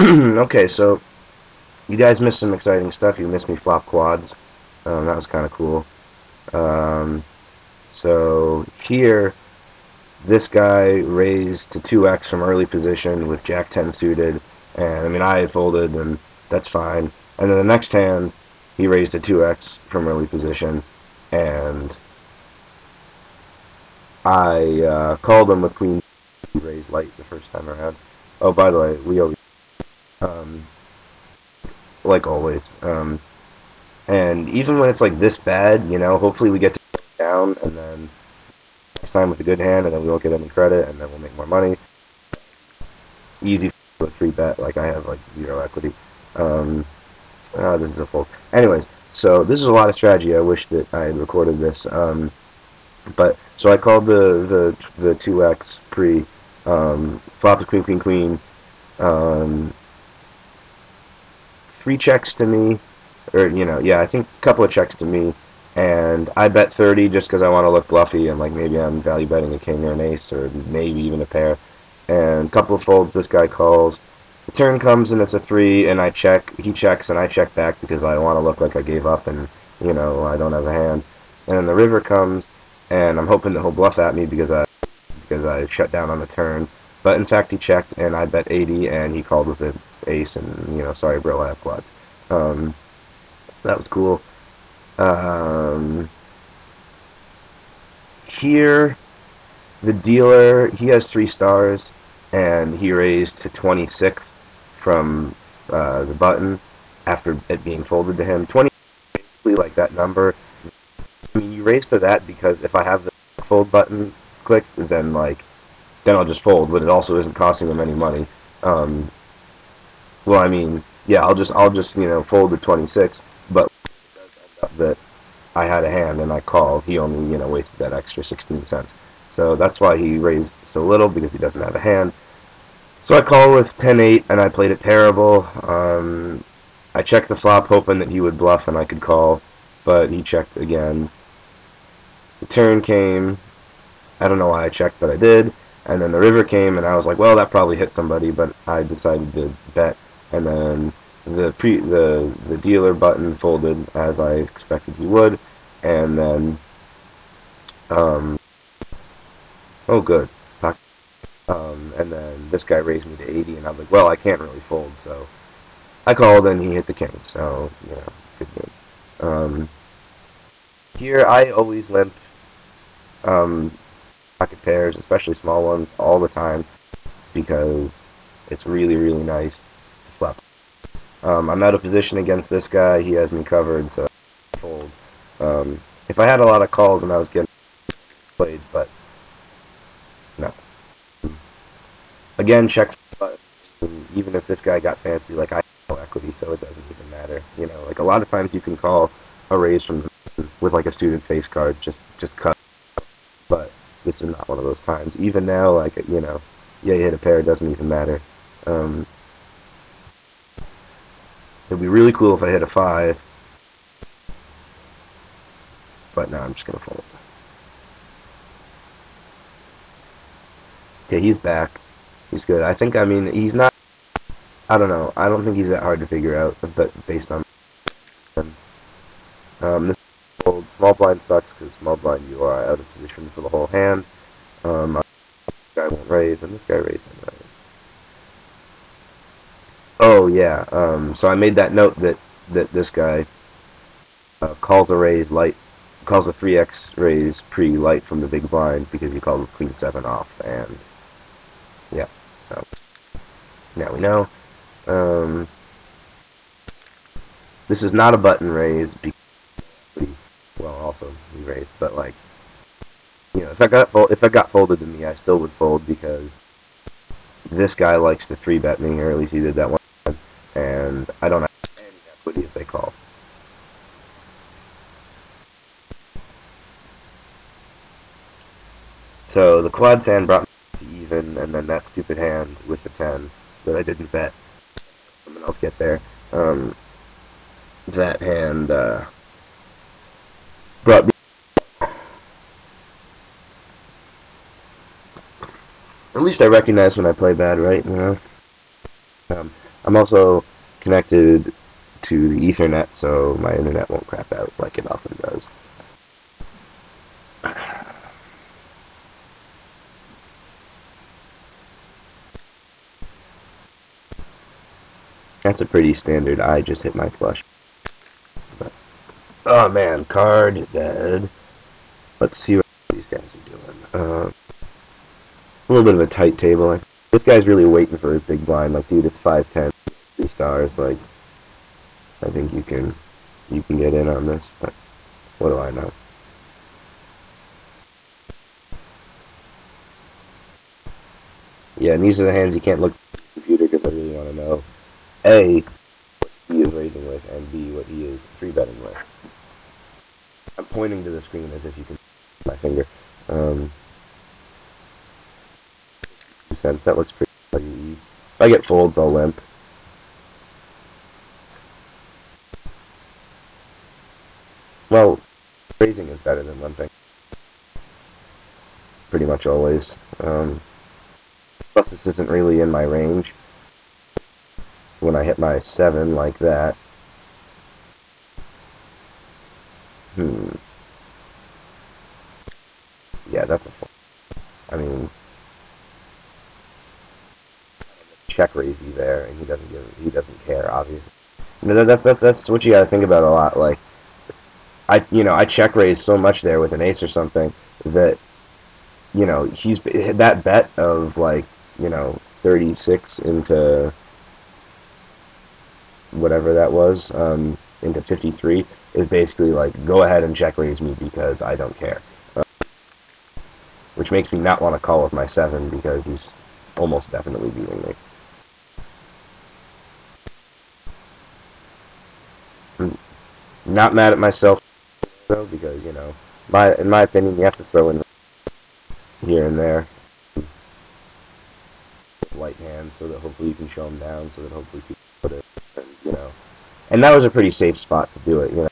Okay, so you guys missed some exciting stuff. You missed me flop quads. That was kind of cool. Um, so here, this guy raised to 2x from early position with Jack 10 suited, and I mean I had folded, and that's fine. And then the next hand, he raised to 2x from early position, and I called him with queen. He raised light the first time around. Oh, by the way, we always, um, like always. And even when it's like this bad, hopefully we get to down and then next time with a good hand and then we won't get any credit and then we'll make more money. Easy with free bet, like I have like zero equity. Um, this is a fold. Anyways, so this is a lot of strategy. I wish that I had recorded this. But so I called the 2x pre, flop the queen queen queen, um, three checks to me, or yeah, I think a couple of checks to me, and I bet 30 just because I want to look bluffy and like maybe I'm value betting a king or an ace or maybe even a pair, and a couple of folds. This guy calls. The turn comes and it's a 3, and I check. He checks and I check back because I want to look like I gave up and I don't have a hand. And then the river comes, and I'm hoping that he'll bluff at me because I shut down on the turn. But in fact, he checked, and I bet 80, and he called with an ace, and sorry, bro, I have quads. Um, that was cool. Um, Here, the dealer, he has 3 stars, and he raised to 26 from the button after it being folded to him. 20 is basically like that number. I mean, you raise to that because if I have the fold button clicked, then I'll just fold, but it also isn't costing him any money. Um, well, I mean, yeah, I'll just fold to 26, but it does end up that I had a hand and I called. He only wasted that extra 16 cents. So that's why he raised so little, because he doesn't have a hand. So I called with 10-8 and I played it terrible. I checked the flop hoping that he would bluff and I could call, but he checked again. The turn came. I don't know why I checked, but I did. And then the river came, and I was like, well, that probably hit somebody, but I decided to bet. And then the dealer button folded as I expected he would, and then oh good, and then this guy raised me to 80, and I'm like, well, I can't really fold, so I called, and he hit the king, so good game. Here I always limp um, pocket pairs, especially small ones, all the time because it's really, really nice to flop. I'm out of position against this guy. He has me covered, so I fold. If I had a lot of calls and I was getting played, but no. Again, check button. Even if this guy got fancy, like I have no equity, so it doesn't even matter. Like a lot of times you can call a raise from with like a student face card, just cut. But this is not one of those times. Even now, like yeah, you hit a pair, it doesn't even matter. Um, It'd be really cool if I hit a 5, but no, I'm just gonna fold. Okay, he's back. He's good. I mean, he's not. I don't know. I don't think he's that hard to figure out, but based on this fold, small blind sucks because small blind you are out of position for the whole hand. This guy won't raise, and this guy raises. Oh yeah. So I made that note that this guy calls a raise light, calls a 3x raise pre-light from the big blind because he called queen 7 off, and yeah. So now we know. Um, this is not a button raise because well, also we raised, but like if I got folded to me, I still would fold because this guy likes to 3-bet me, or at least he did that one time, and I don't have any equity if they call. So the quad hand brought me to even, and then that stupid hand with the 10 that I didn't bet. Someone else get there. That hand brought me. At least I recognize when I play bad, right? Um, I'm also connected to the Ethernet, so my internet won't crap out like it often does. That's a pretty standard. I just hit my flush. But, oh man, card dead. Let's see what these guys are doing. A little bit of a tight table. This guy's really waiting for his big blind. Like, dude, it's 5-10, 3 stars. Like, I think you can get in on this, but what do I know? Yeah, and these are the hands you can't look at the computer because I really want to know A, what he is raising with, and B, what he is 3-betting with. I'm pointing to the screen as if you can see my finger. Cents. That looks pretty easy. If I get folds, I'll limp. Well, raising is better than limping. Pretty much always. Plus, this isn't really in my range. When I hit my 7 like that. Yeah, that's a fold. I mean, check raise you there, and he doesn't care, obviously. You know, that's what you gotta think about a lot. Like, I check raise so much there with an ace or something that, you know, he's that bet of like, you know, 36 into whatever that was, into 53 is basically like, go ahead and check raise me because I don't care. Which makes me not want to call with my 7 because he's almost definitely beating me. I'm not mad at myself though, because, you know, in my opinion, you have to throw in here and there light hands so that hopefully you can show them down, so that hopefully people put it, and, you know. And that was a pretty safe spot to do it, you know.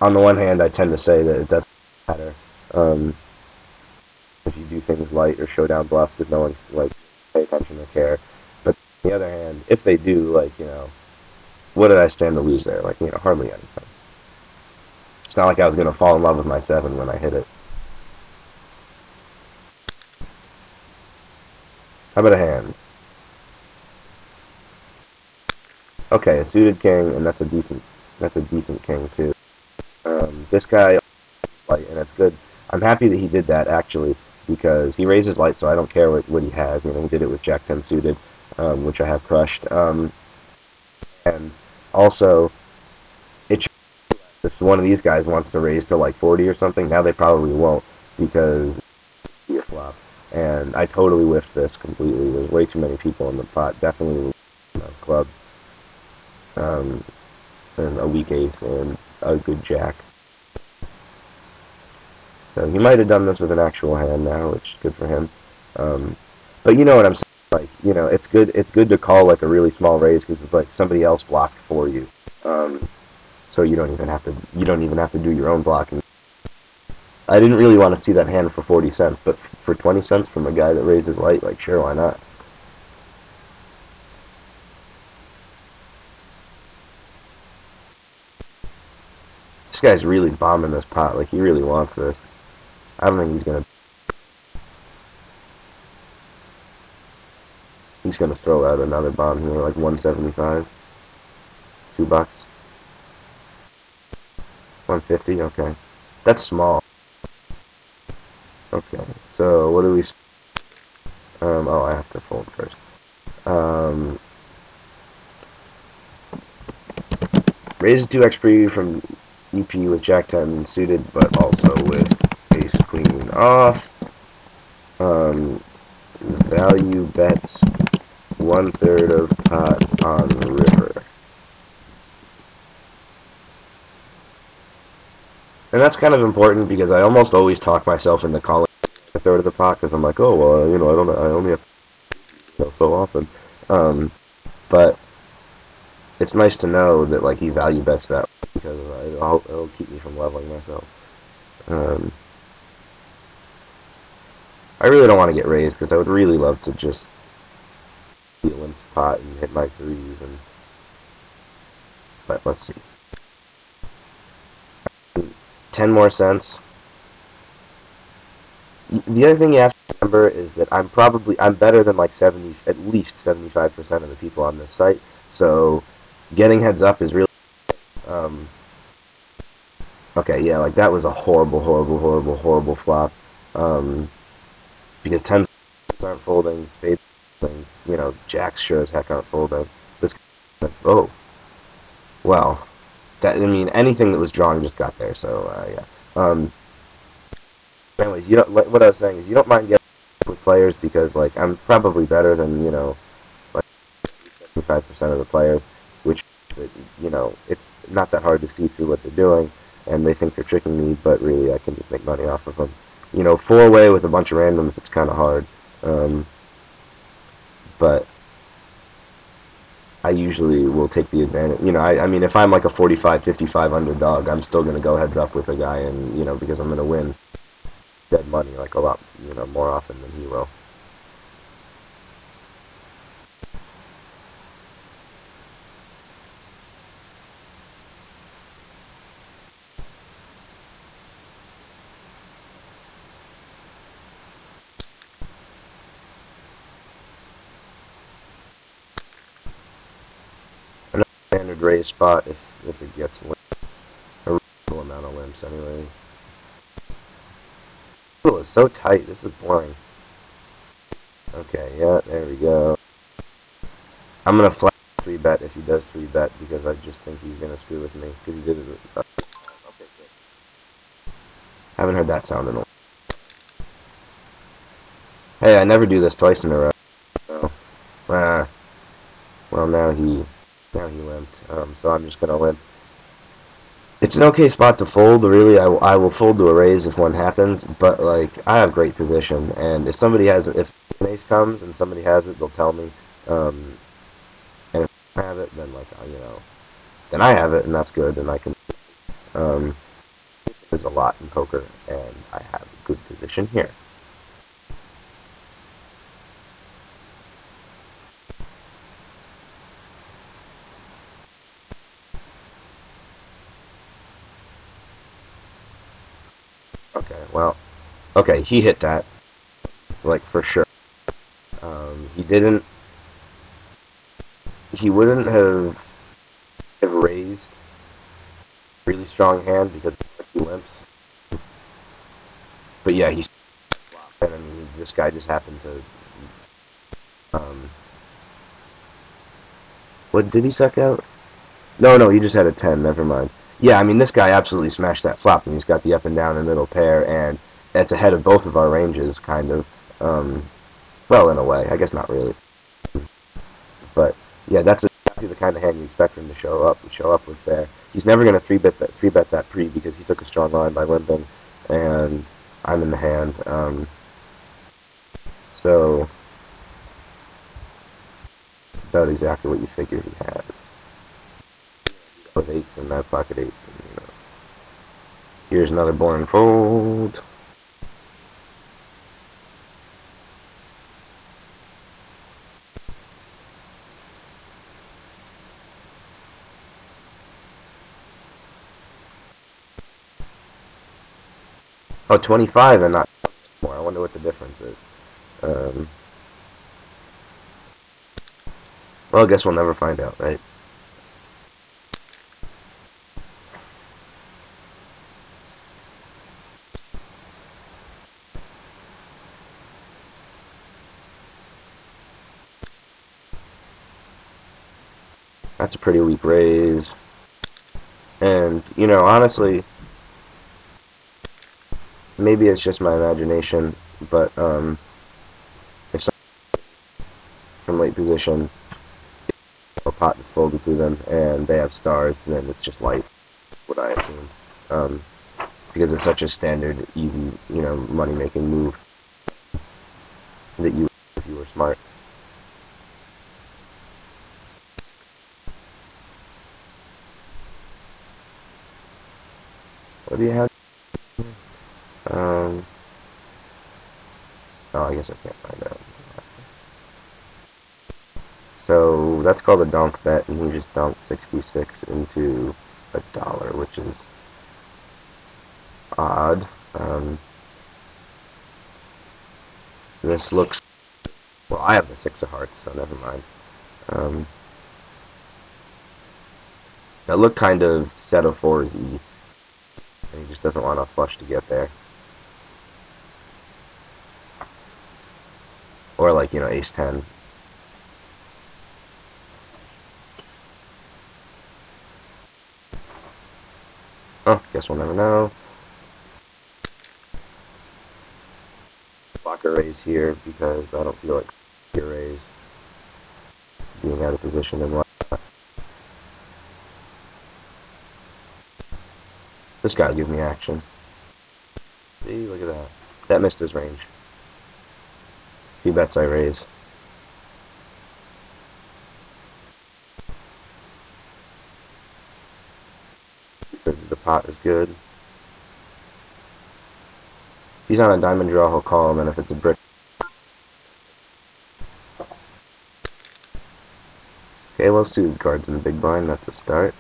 On the one hand, I tend to say that it doesn't matter if you do things light or show down bluffs because no one like pay attention or care. But on the other hand, if they do, like, you know, what did I stand to lose there? Like, you know, hardly anything. It's not like I was going to fall in love with my 7 when I hit it. How about a hand? Okay, a suited king, and that's a decent king too. This guy, light, and it's good. I'm happy that he did that actually, because he raises light, so I don't care what he has. You know, he did it with Jack 10 suited, which I have crushed. And also, if one of these guys wants to raise to like 40 or something, now they probably won't because it's a flop. And I totally whiffed this completely. There's way too many people in the pot. Definitely, you know, clubs, and a weak ace and a good jack. So he might have done this with an actual hand now, which is good for him. But you know what I'm saying? Like, you know, it's good to call like a really small raise because it's like somebody else blocked for you. So you don't even have to do your own blocking. I didn't really want to see that hand for 40 cents, but for 20 cents from a guy that raises light, like, sure, why not? This guy's really bombing this pot. Like, he really wants this. I don't think he's gonna throw out another bomb here, like 175. $2. 150, okay. That's small. Okay, so what do we... oh, I have to fold first. Raise 2x preview from EP with Jack 10 suited, but also with ace queen off. Value bets 1/3 of pot on the river. And that's kind of important because I almost always talk myself into calling a third of the pot because I'm like, oh, well, you know, I only have so often. But it's nice to know that, like, he value bets that because it'll keep me from leveling myself. I really don't want to get raised because I would really love to just limp pot and hit my threes. And but let's see, 10 more cents. The other thing you have to remember is that I'm better than like at least 75% of the people on this site. So getting heads up is really um, okay. Yeah, like that was a horrible flop. Because 10s aren't folding, spades folding, jacks sure as heck aren't folding. This oh well, that I mean anything that was drawn just got there. So yeah. Anyways, what I was saying is you don't mind getting with players because like I'm probably better than like 75% of the players, which it's not that hard to see through what they're doing, and they think they're tricking me, but really I can just make money off of them. Four-way with a bunch of randoms, it's kind of hard, but I usually will take the advantage. I mean, if I'm like a 45-55 underdog, I'm still going to go heads up with a guy, and because I'm going to win dead money like a lot, more often than he will. Another standard raise spot if it gets a reasonable amount of limps anyway. Oh, it's so tight. This is boring. Okay, yeah, there we go. I'm gonna flat 3-bet if he does 3-bet because I just think he's gonna screw with me because he did it. Okay, good. Haven't heard that sound in a while. Hey, I never do this twice in a row. So, well now he limped. So I'm just gonna limp. It's an okay spot to fold, really. I will fold to a raise if one happens, but like I have great position, and if somebody has it, if an ace comes and somebody has it, they'll tell me. And if I have it, then like then I have it, and that's good, and I can. Um, there's a lot in poker, and I have a good position here. Okay, well, okay, he hit that, like for sure. He didn't. He wouldn't have raised a really strong hand because he limps. But yeah, he's. And I mean, this guy just happened to. What did he suck out? No, he just had a 10. Never mind. Yeah, I mean, this guy absolutely smashed that flop, and he's got the up and down and middle pair, and that's ahead of both of our ranges, kind of. Well, in a way, I guess not really. But yeah, that's exactly the kind of hand you expect him to show up with there. He's never going to three bet that pre because he took a strong line by limping, and I'm in the hand. So about exactly what you figure he had. With eights and that pocket eights. And, here's another boring fold. Oh, 25 and not more. I wonder what the difference is. Well, I guess we'll never find out, right? That's a pretty weak raise. And, honestly, maybe it's just my imagination, but, if someone from late position, a pot is folded to them, and they have stars, then it's just light, what I assume. Because it's such a standard, easy, money-making move that you, if you were smart. What do you have? Oh, I guess I can't find out. So that's called a donk bet, and he just dunked 66 into a dollar, which is odd. This looks... Well, I have the 6 of hearts, so never mind. That looked kind of set of 4s and he just doesn't want a flush to get there. Or like, you know, ace 10. Oh, guess we'll never know. Block a raise here because I don't feel like a raise being out of position and whatnot. This guy will give me action. See, look at that. That missed his range. He bets I raise. The pot is good. If he's on a diamond draw, he'll call him, and if it's a brick... Okay, well, suited cards in the big blind, that's a start.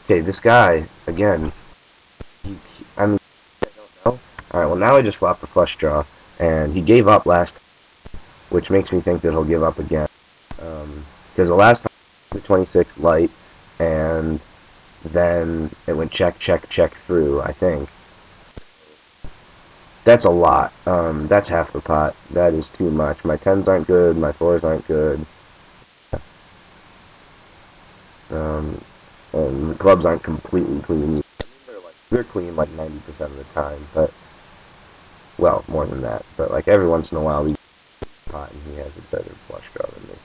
Okay, this guy, again, I mean, I don't know. Alright, well now I just flopped the flush draw, and he gave up last time, which makes me think that he'll give up again. Because the last time, the 26 light, and then it went check, check, check through, I think. That's a lot. That's half the pot. That is too much. My 10s aren't good, my 4s aren't good. And the clubs aren't completely clean. They're clean like 90% of the time, but, well, more than that. But like every once in a while, he pot and he has a better flush draw than me.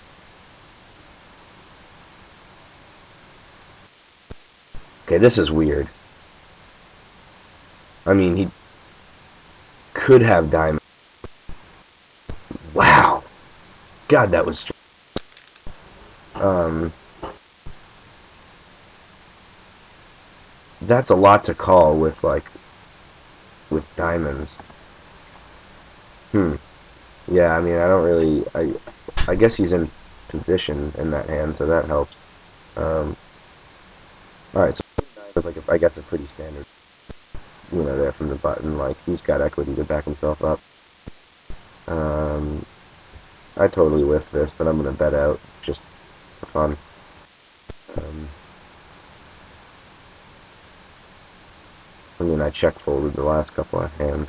Okay, this is weird. I mean, he could have diamond. Wow, God, that was. That's a lot to call with with diamonds. Yeah, I mean, I don't really. I guess he's in position in that hand, so that helps. All right, so like I guess a pretty standard. You know, there from the button, like he's got equity to back himself up. I totally whiffed this, but I'm gonna bet out just for fun. I mean, I check folded the last couple of hands.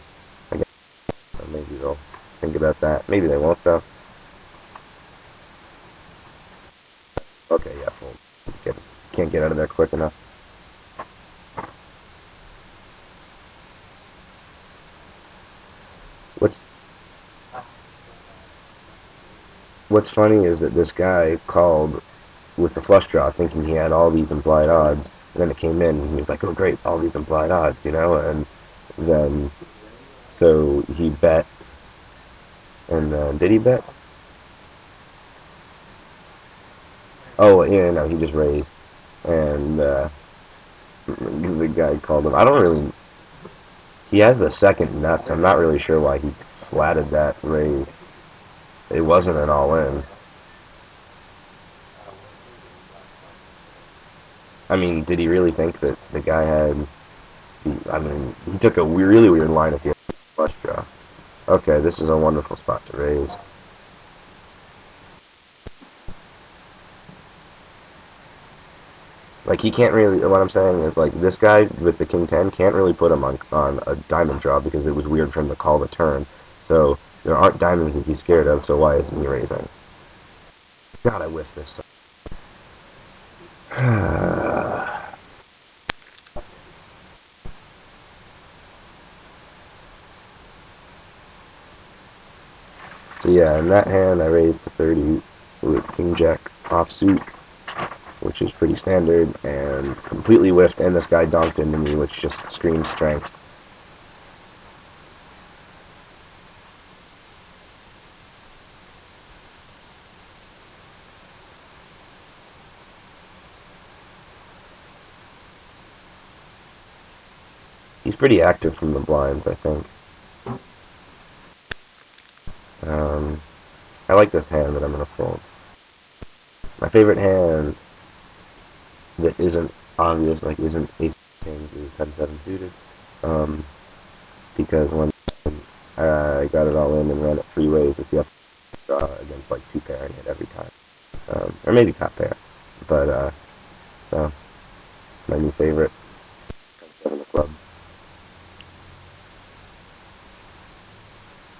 I guess so maybe they'll think about that. Maybe they won't though. Okay, yeah, fold. Can't get out of there quick enough. What's funny is that this guy called with the flush draw thinking he had all these implied odds, and then it came in and he was like, oh great, all these implied odds, you know, and then so he bet, and did he bet? Oh yeah, no, he just raised, and the guy called him. I don't really. He has the second nuts. I'm not really sure why he flatted that raise. It wasn't an all-in. I mean, did he really think that the guy had... I mean, he took a really weird line if he had a flush draw. Okay, this is a wonderful spot to raise. Like, he can't really... What I'm saying is, like, this guy with the king 10 can't really put him on a diamond draw because it was weird for him to call the turn. So, there aren't diamonds to be scared of, so why isn't he raising? God, I whiffed this. So yeah, in that hand I raised to 30 with king jack offsuit, which is pretty standard, and completely whiffed, and this guy donked into me, which just screams strength. He's pretty active from the blinds, I think. I like this hand that I'm going to fold. My favorite hand that isn't obvious, like isn't ace kings, is 10-7 suited. Because when I got it all in and ran it three ways with the up draw against like two pair and hit every time. Or maybe top pair. But, so, my new favorite. 10-7 the club.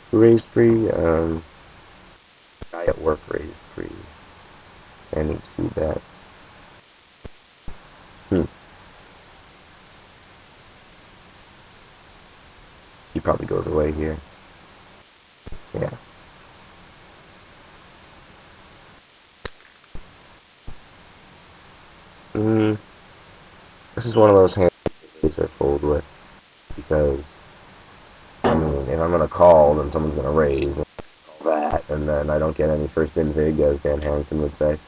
Who raised free? Guy at work raised free. I need to see that. He probably goes away here. Yeah. This is one of those hands I fold with because I mean, if I'm gonna call, then someone's gonna raise and call that, and then I don't get any first in vig, as Dan Harrington would say.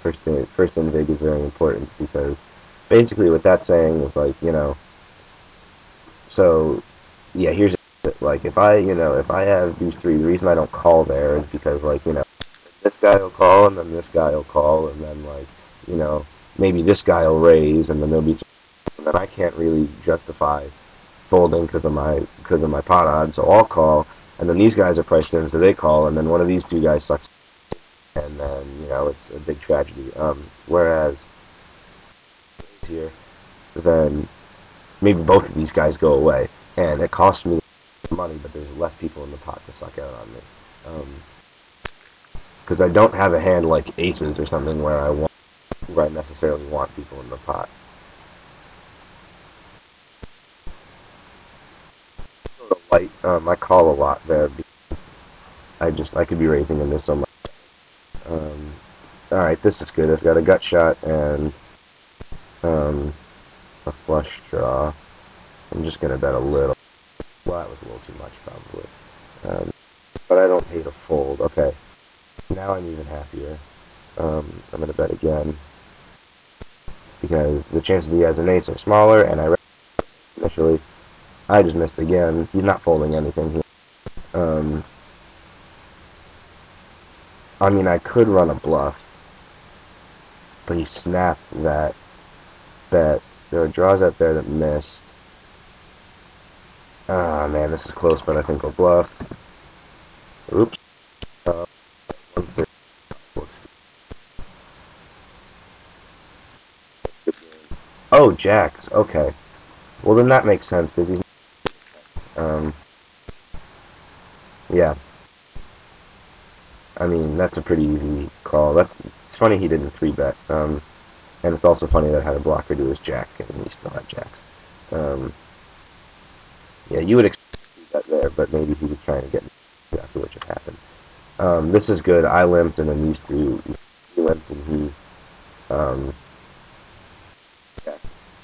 First in vig is very important because basically what that's saying is like, you know, so yeah, here's it. Like if I have these three, the reason I don't call there is because like, you know, this guy will call and then this guy will call and then like, you know, maybe this guy will raise and then there'll be some, and then I can't really justify folding because of my pot odds, so I'll call, and then these guys are priced in, so they call, and then one of these two guys sucks, and then you know it's a big tragedy. Whereas here, then maybe both of these guys go away, and it costs me money, but there's less people in the pot to suck out on me. Because I don't have a hand like aces or something where I necessarily want people in the pot. Light, I call a lot there because I could be raising in this so much. Alright, this is good. I've got a gut shot and a flush draw. I'm just gonna bet a little. Well, that was a little too much probably. But I don't hate a fold. Okay, now I'm even happier. I'm gonna bet again because the chances he has an ace are smaller, and I initially I just missed again. He's not folding anything here. I mean, I could run a bluff, but he snapped that bet. There are draws out there that missed. Ah, man, this is close, but I think I'll bluff. Oops. Oh, jacks. Okay. Well, then that makes sense, because he's... yeah. I mean, that's a pretty easy call. It's funny he didn't 3-bet. And it's also funny that I had a blocker to his jack, and he still had jacks. Yeah, you would expect that there, but maybe he was trying to get exactly what just happened. This is good. I limped, and then these two, he limped, and he, yeah.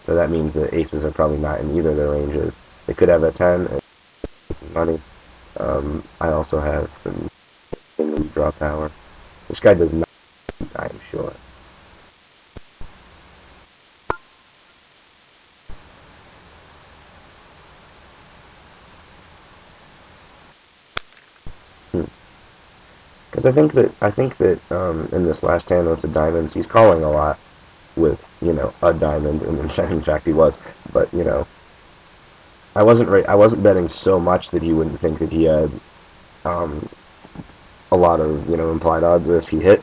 So that means the aces are probably not in either of their ranges. They could have a 10 and money. I also have some draw power. This guy does not, I am sure. Because I think that in this last hand with the diamonds, he's calling a lot with, you know, a diamond, and in fact he was. But you know, I wasn't betting so much that he wouldn't think that he had a lot of, you know, implied odds if he hit.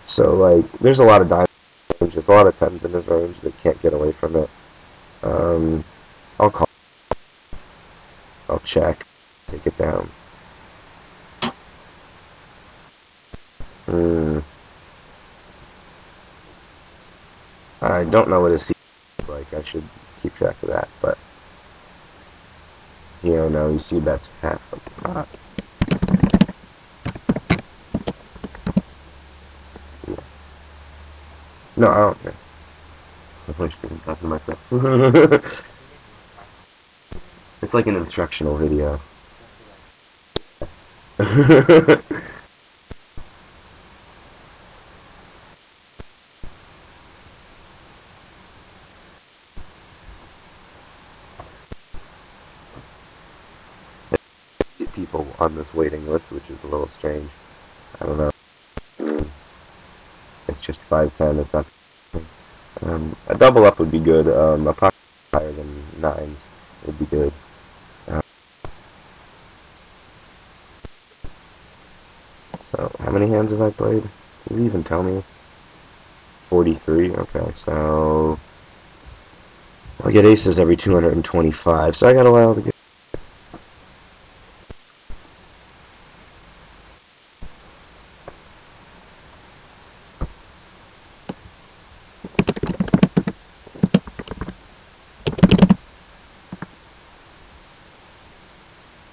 So like, there's a lot of diamonds, there's a lot of tens in his range that can't get away from it. I'll call, I'll check, take it down. I don't know what his C is like. I should keep track of that, but you don't know. You see bets half of the pot. Yeah. No, I don't care. I'm just talking to myself. It's like an instructional video. people on this waiting list, which is a little strange. I don't know. It's just 510. It's not. A double up would be good. A pocket higher than 9s would be good. So, how many hands have I played? Can you even tell me? 43. Okay, so I get aces every 225. So I got a while to get.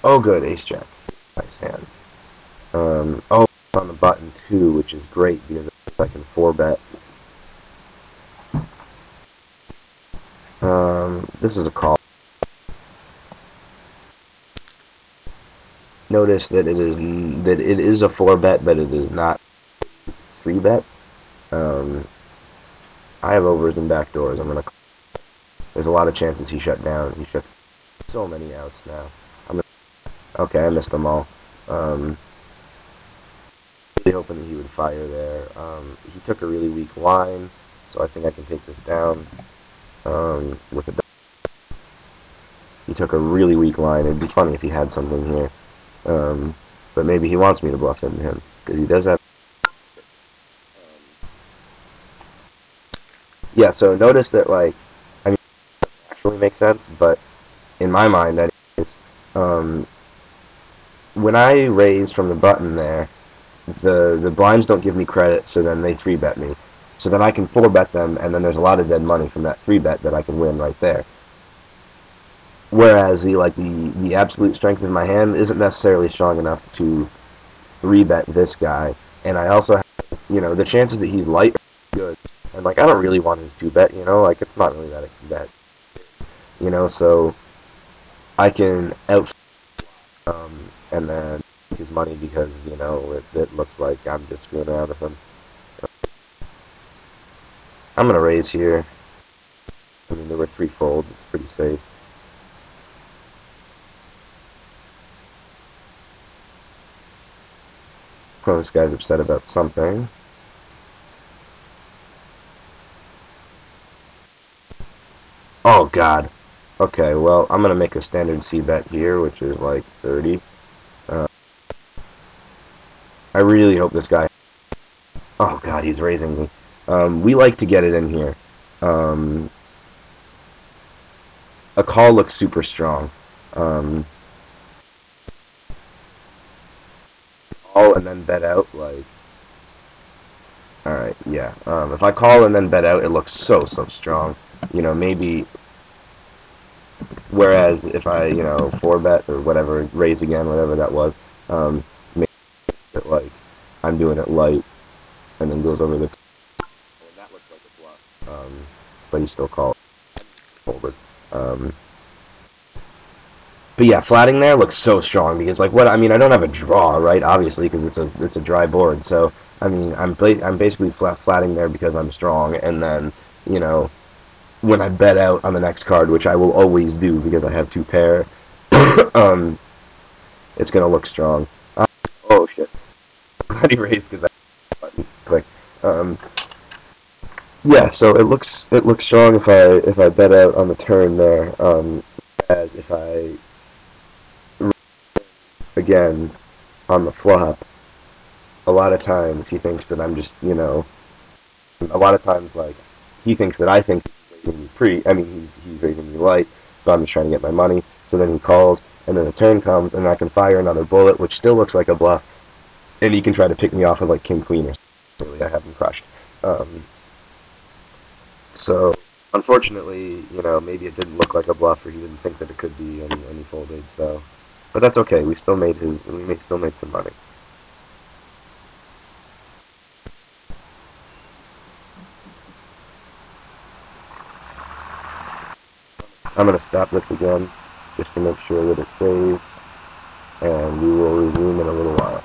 Oh, good, ace jack. Nice hand. Oh, on the button too, which is great because I can 4-bet. This is a call. Notice that it is a 4-bet, but it is not 3-bet. I have overs and backdoors. I'm gonna. There's a lot of chances he shut down. He shut so many outs now. Okay, I missed them all. Really hoping that he would fire there. He took a really weak line, so I think I can take this down with a. He took a really weak line. It'd be funny if he had something here, but maybe he wants me to bluff into him because he does have. Yeah. So notice that, like, I mean, it actually makes sense, but in my mind, that is, when I raise from the button there, the blinds don't give me credit, so then they 3-bet me. So then I can 4-bet them, and then there's a lot of dead money from that 3-bet that I can win right there. Whereas the absolute strength of my hand isn't necessarily strong enough to 3-bet this guy, and I also have, the chances that he's light are good, and like I don't really want his 2-bet, like it's not really that a bet, so I can out and then take his money because it looks like I'm just screwing around with him. I'm gonna raise here. I mean, there were 3 folds. It's pretty safe. Oh, this guy's upset about something. Oh God. Okay, well, I'm gonna make a standard C bet here, which is like 30. I really hope this guy. Oh God, he's raising me. We like to get it in here. A call looks super strong. Call and then bet out, like. Alright, yeah. If I call and then bet out, it looks so strong. Maybe. Whereas if I, 4-bet or whatever, raise again, whatever that was, maybe it like I'm doing it light, and then goes over the. And that looks like a bluff. But he still calls. Forward. But yeah, flatting there looks so strong because like what I mean, I don't have a draw, right? Obviously, because it's a dry board. So I mean, I'm basically flatting there because I'm strong, and then when I bet out on the next card, which I will always do because I have 2 pair, it's gonna look strong. Oh shit! Glad he raised because I button click. Yeah, so it looks strong if I bet out on the turn there. As if I again on the flop, a lot of times he thinks that I'm just a lot of times like he thinks that I think he's raising me he's raising me light, so I'm just trying to get my money. So then he calls, and then the turn comes, and I can fire another bullet, which still looks like a bluff, and he can try to pick me off with like king queen or something. Really, I have him crushed. So unfortunately, maybe it didn't look like a bluff, or he didn't think that it could be, and he folded. So, but that's okay. We still made still made some money. I'm going to stop this again just to make sure that it saves, and we will resume in a little while.